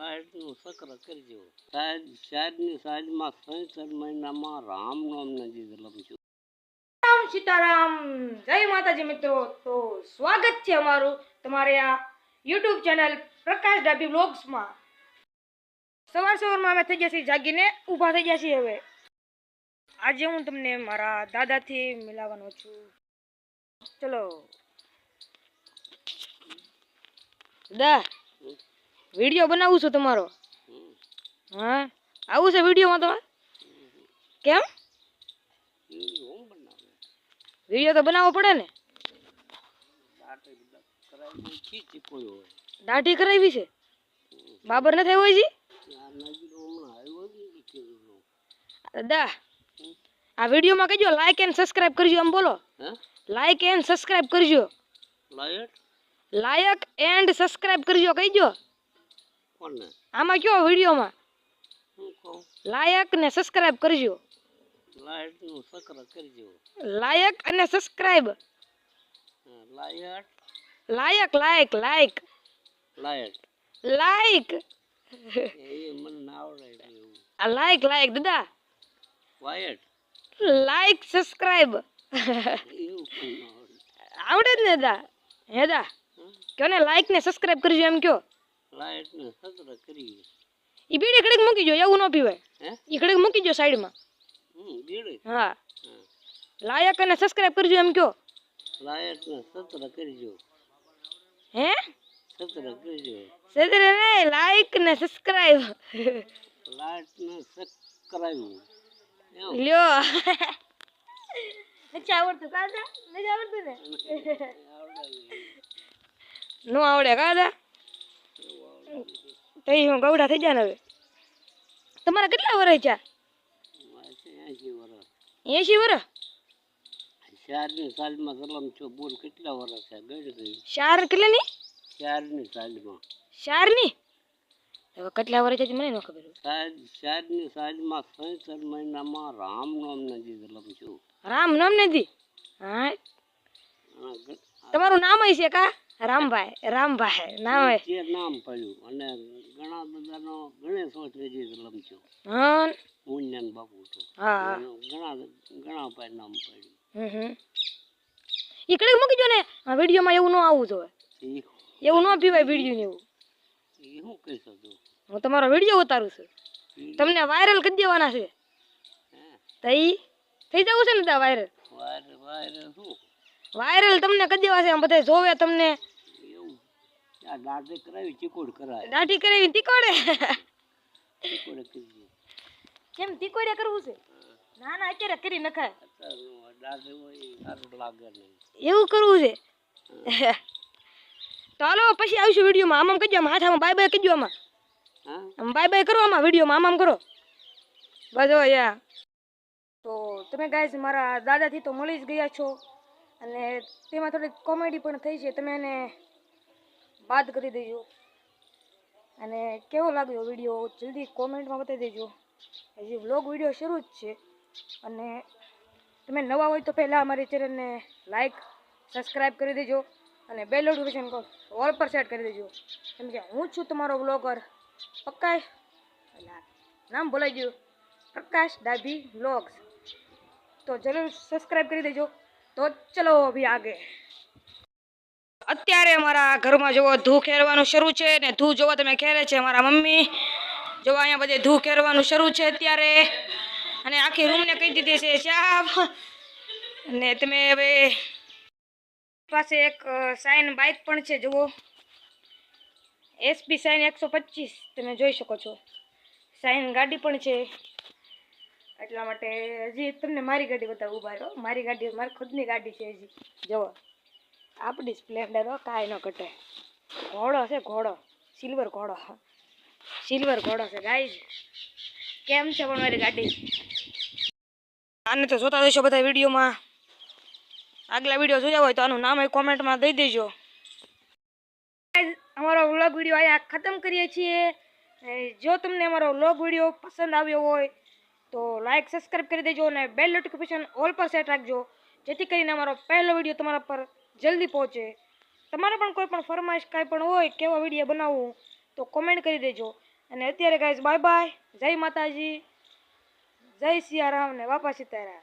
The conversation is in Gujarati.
લાઈટનું સક્ર કરજો. સાહેબ શાયદની સાઈડમાં 66 મહિનામાં રામનામને જે લમશું. રામ સીતારામ, જય માતાજી મિત્રો. તો સ્વાગત છે અમારું તમારે આ યુટ્યુબ ચેનલ પ્રકાશ ડાભી વ્લોગ્સમાં. સવારમાં અમે થઈ ગયા છીએ જાગીને ઊભા થઈ ગયા છીએ. હવે આજે હું તમને મારા દાદાથી મિલાવવાનો છું. ચલો દા વિડીયો બનાવું છું તમારો. હા આવું છે વિડીયોમાં તમારે? કેમ વિડીયો તો બનાવવો પડે ને. દાઢી કરાવી છે? બાબર નથી આવ્યો હજી? દાદા આ વિડીયોમાં કહેજો લાઈક એન્ડ સબસ્ક્રાઇબ કરજો. આમ બોલો, લાઈક એન્ડ સબસ્ક્રાઇબ કરજો. લાયક એન્ડ સબસ્ક્રાઇબ કરજો કહેજો. આમાં કયો વિડીયોમાં લાયક ને સબસ્ક્રાઇબ કરજો. લાઈટનું સક્ર કરજો. લાયક અને સબસ્ક્રાઇબ. લાયટ લાયક લાયક લાયક લાયટ લાયક એ મને ના આવડે એવું. આ લાયક લાયક દાદા વાયટ લાયક સબસ્ક્રાઇબ એવું પણ ના આવડે. આવડે જ ને દાદા? હે દા કયો ને લાયક ને સબસ્ક્રાઇબ કરજો એમ કયો. લાઈટનું સક્ર કરી. ઈ બીડી કડીક મૂકી જો, એવું ન પીવાય. ઈ કડીક મૂકી જો સાઈડમાં. બીડી હા લાયક અને સબસ્ક્રાઇબ કરજો એમ કયો. લાઈટનું સક્ર કરજો. હે સક્ર કરજો. સદરે ને લાયક ને સબસ્ક્રાઇબ. લાઈટનું સક્રાયું લ્યો નથી આવડતું કાદા? નથી આવડતું ને? નો આવડે કાદા? તઈ હું ગૌડા થઈ જાય ને. હવે તમારા કેટલા વર્ષ છે? 80 વર્ષ. 80 વર્ષ? 4ની સાલમાં જલમ છો. બોલ કેટલા વર્ષ છે? ગઈ ગઈ 4 કેટલાની? 4ની સાલમાં. 4ની? હવે કેટલા વર્ષ છે મને ન ખબર. સાહેબ 4ની સાલમાં 66 મહિનામાં રામનામને જે જલમ છું. રામ નામ નથી? હા તમારું નામ છે કા? રામભાઈ. રામભાઈ નામ હે. જે નામ પડ્યું અને ઘણા બધાનો ગણેશ જે જલમ છું. હા મુન્યાન બાપુ તો. હા ઘણા ભાઈ નામ પડ્યું. ઈકડે મૂકી જો ને. આ વિડીયોમાં એવું ન આવવું જોઈએ. એવું ન પીવાય વિડીયો ને એવું. એ હું કહી શકું? હું તમારો વિડીયો ઉતારું છું, તમને વાયરલ કરી દેવાના છે. તઈ થઈ જવું છે ને વાયરલ? વાયરલ તમને કરી દેવા છે. આમ બધા જોવે તમને. એવું દાઢી કરાવી ચીકોડ કરાય. દાઢી કરાવી તીકોડે? ચીકોડે કરી. કેમ તીકોડે કરવું છે? ના ના અત્યારે કરી નખાય. દાઢી હોય સારું લાગે નહીં. એવું કરવું છે? તો હાલો પછી આવશું વિડીયોમાં. આમ આમ કહેજો, આમ હાથામાં બાય બાય કહેજો. આમાં આમ બાય બાય કરો. આમાં વિડીયોમાં આમ આમ કરો. બસ હો યા. તો તમે ગાઈઝ મારા દાદાથી તો મળી જ ગયા છો અને તેમાં થોડીક કોમેડી પણ થઈ છે. તમે એને બાદ કરી દેજો. અને કેવો લાગ્યો વિડીયો જલ્દી કોમેન્ટમાં બતાવી દેજો. હજી વ્લોગ વિડીયો શરૂ જ છે અને તમે નવા હોય તો પહેલાં અમારી ચેનલને લાઈક સબસ્ક્રાઈબ કરી દેજો અને બેલ નોટિફિકેશન ઓલ પર સેટ કરી દેજો. કેમ કે હું જ છું તમારો વ્લોગર પ્રકાશ, નામ ભૂલાઈ ગયું, પ્રકાશ ડાભી વ્લોગ્સ. તો જરૂર સબસ્ક્રાઈબ કરી દેજો. તો ચલો અભી આગે. અત્યારે અમારા ઘરમાં જોવો ધૂ ખેરવાનું શરૂ છે ને ધૂ જોવો તમે ખેરે છે મારા મમ્મી. જોવો અહીંયા બધે ધૂ ખેરવાનું શરૂ છે અત્યારે અને આખી રૂમને કહી દીધી છે સાફ. અને તમે હવે પાસે એક સાઇન બાઇક પણ છે. જુઓ એસપી સાઇન 125 તમે જોઈ શકો છો. સાઇન ગાડી પણ છે. એટલા માટે હજી તમને મારી ગાડી બતાવું. ઉભા રહો. મારી ગાડી મારી ખુદની ગાડી છે. હજી જુઓ આપણી સ્પ્લેન્ડર હો, કાંઈ ન ઘટે. ઘોડો છે, ઘોડો, સિલ્વર ઘોડો. સિલ્વર ઘોડો છે ગાઈઝ. કેમ છે પણ મારી ગાડી? આને તો જોતા જશો બધા વિડીયોમાં. આગલા વિડીયો જોયા હોય તો આનું નામ કોમેન્ટમાં દઈ દેજો. અમારો વ્લોગ વિડીયો અહીંયા ખતમ કરીએ છીએ. જો તમને અમારો વ્લોગ વિડીયો પસંદ આવ્યો હોય તો લાઈક સબસ્ક્રાઈબ કરી દેજો અને બેલ નોટિફિકેશન ઓલ પર સેટ રાખજો, જેથી કરીને અમારો પહેલો વિડીયો તમારા પર જલ્દી પહોંચે. તમારે પણ કોઈ પણ ફરમાઈશ કાંઈ પણ હોય કેવો વિડીયો બનાવવું તો કોમેન્ટ કરી દેજો. અને અત્યારે ગાઈઝ બાય બાય, જય માતાજી, જય સિયારામ ને બાપા સીતારામ.